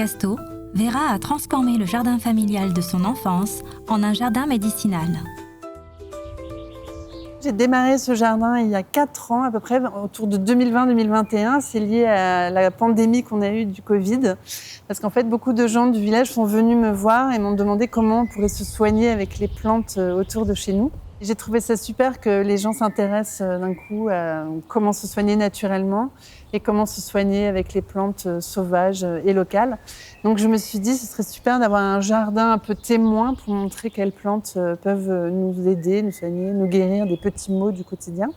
Casto, Vera a transformé le jardin familial de son enfance en un jardin médicinal. J'ai démarré ce jardin il y a 4 ans à peu près, autour de 2020-2021. C'est lié à la pandémie qu'on a eue du Covid. Parce qu'en fait, beaucoup de gens du village sont venus me voir et m'ont demandé comment on pourrait se soigner avec les plantes autour de chez nous. J'ai trouvé ça super que les gens s'intéressent d'un coup à comment se soigner naturellement et comment se soigner avec les plantes sauvages et locales. Donc je me suis dit ce serait super d'avoir un jardin un peu témoin pour montrer quelles plantes peuvent nous aider, nous soigner, nous guérir des petits maux du quotidien.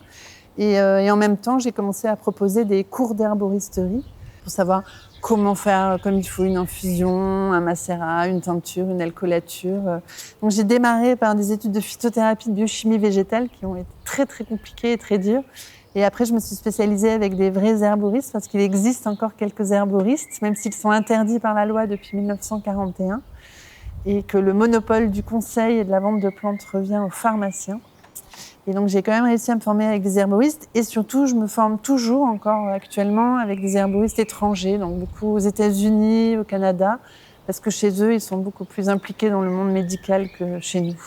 Et en même temps, j'ai commencé à proposer des cours d'herboristerie pour savoir comment faire comme il faut une infusion, un macérat, une teinture, une alcoolature. Donc j'ai démarré par des études de phytothérapie, de biochimie végétale qui ont été très très compliquées et très dures. Et après, je me suis spécialisée avec des vrais herboristes parce qu'il existe encore quelques herboristes, même s'ils sont interdits par la loi depuis 1941 et que le monopole du conseil et de la vente de plantes revient aux pharmaciens. Et donc, j'ai quand même réussi à me former avec des herboristes et surtout, je me forme toujours encore actuellement avec des herboristes étrangers, donc beaucoup aux États-Unis, au Canada, parce que chez eux, ils sont beaucoup plus impliqués dans le monde médical que chez nous.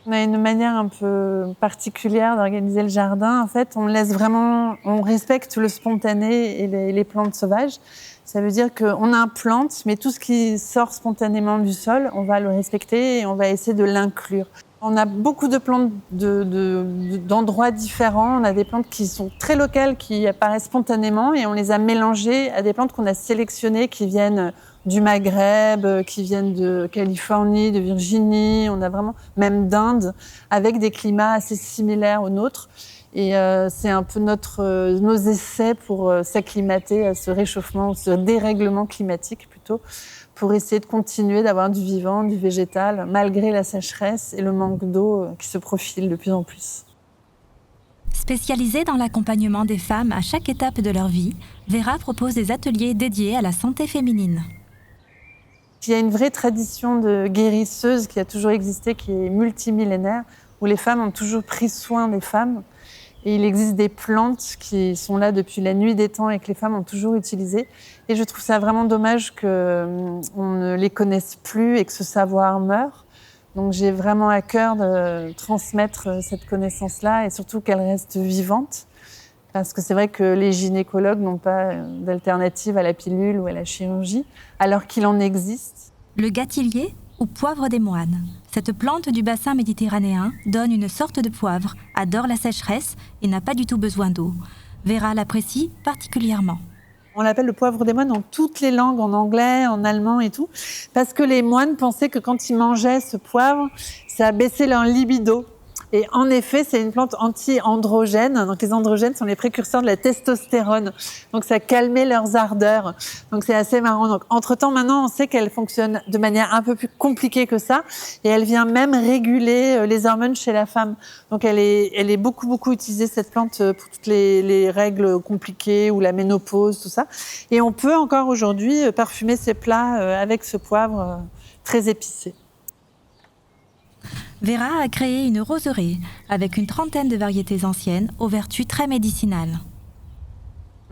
On a une manière un peu particulière d'organiser le jardin. En fait, on respecte le spontané et les plantes sauvages. Ça veut dire qu'on a une plante, mais tout ce qui sort spontanément du sol, on va le respecter et on va essayer de l'inclure. On a beaucoup de plantes d'endroits différents. On a des plantes qui sont très locales, qui apparaissent spontanément et on les a mélangées à des plantes qu'on a sélectionnées qui viennent du Maghreb, qui viennent de Californie, de Virginie. On a vraiment, même d'Inde, avec des climats assez similaires aux nôtres. Et c'est un peu nos essais pour s'acclimater à ce réchauffement, ce dérèglement climatique plutôt, pour essayer de continuer d'avoir du vivant, du végétal, malgré la sécheresse et le manque d'eau qui se profile de plus en plus. Spécialisée dans l'accompagnement des femmes à chaque étape de leur vie, Vera propose des ateliers dédiés à la santé féminine. Il y a une vraie tradition de guérisseuse qui a toujours existé, qui est multimillénaire, où les femmes ont toujours pris soin des femmes. Et il existe des plantes qui sont là depuis la nuit des temps et que les femmes ont toujours utilisées. Et je trouve ça vraiment dommage qu'on ne les connaisse plus et que ce savoir meure. Donc j'ai vraiment à cœur de transmettre cette connaissance-là et surtout qu'elle reste vivante. Parce que c'est vrai que les gynécologues n'ont pas d'alternative à la pilule ou à la chirurgie, alors qu'il en existe. Le gâtillier ou poivre des moines. Cette plante du bassin méditerranéen donne une sorte de poivre, adore la sécheresse et n'a pas du tout besoin d'eau. Vera l'apprécie particulièrement. On l'appelle le poivre des moines dans toutes les langues, en anglais, en allemand et tout, parce que les moines pensaient que quand ils mangeaient ce poivre, ça baissait leur libido. Et en effet, c'est une plante anti-androgène. Donc les androgènes sont les précurseurs de la testostérone. Donc ça calmait leurs ardeurs. Donc c'est assez marrant. Donc entre-temps, maintenant, on sait qu'elle fonctionne de manière un peu plus compliquée que ça. Et elle vient même réguler les hormones chez la femme. Donc elle est beaucoup utilisée, cette plante, pour toutes les règles compliquées ou la ménopause, tout ça. Et on peut encore aujourd'hui parfumer ses plats avec ce poivre très épicé. Vera a créé une roseraie avec une trentaine de variétés anciennes aux vertus très médicinales.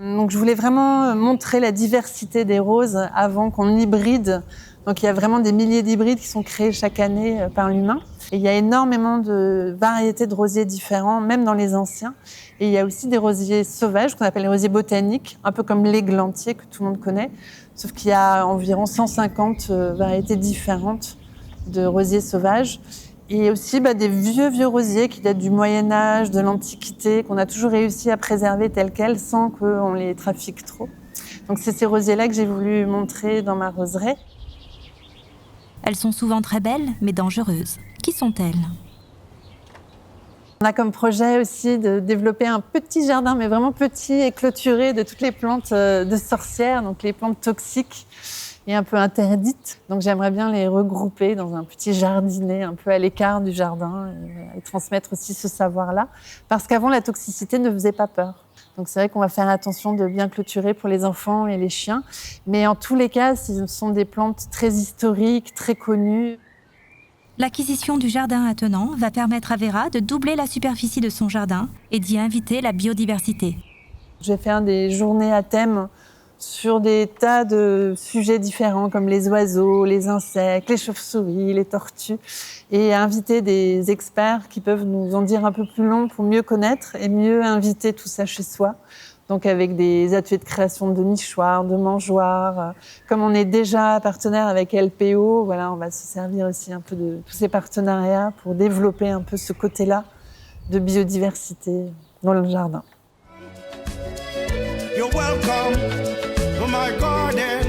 Donc je voulais vraiment montrer la diversité des roses avant qu'on hybride. Donc il y a vraiment des milliers d'hybrides qui sont créés chaque année par l'humain. Et il y a énormément de variétés de rosiers différents, même dans les anciens. Et il y a aussi des rosiers sauvages qu'on appelle les rosiers botaniques, un peu comme l'églantier que tout le monde connaît. Sauf qu'il y a environ 150 variétés différentes de rosiers sauvages. Et aussi des vieux rosiers qui datent du Moyen-Âge, de l'Antiquité, qu'on a toujours réussi à préserver tels quels sans qu'on les trafique trop. Donc c'est ces rosiers-là que j'ai voulu montrer dans ma roseraie. Elles sont souvent très belles, mais dangereuses. Qui sont-elles ? On a comme projet aussi de développer un petit jardin, mais vraiment petit et clôturé, de toutes les plantes de sorcières, donc les plantes toxiques et un peu interdites. Donc j'aimerais bien les regrouper dans un petit jardinet un peu à l'écart du jardin et transmettre aussi ce savoir-là. Parce qu'avant, la toxicité ne faisait pas peur. Donc c'est vrai qu'on va faire attention de bien clôturer pour les enfants et les chiens. Mais en tous les cas, ce sont des plantes très historiques, très connues. L'acquisition du jardin attenant va permettre à Vera de doubler la superficie de son jardin et d'y inviter la biodiversité. Je vais faire des journées à thème sur des tas de sujets différents comme les oiseaux, les insectes, les chauves-souris, les tortues, et inviter des experts qui peuvent nous en dire un peu plus long pour mieux connaître et mieux inviter tout ça chez soi. Donc avec des ateliers de création de nichoirs, de mangeoires. Comme on est déjà partenaire avec LPO, voilà, on va se servir aussi un peu de tous ces partenariats pour développer un peu ce côté-là de biodiversité dans le jardin. You're welcome to my garden.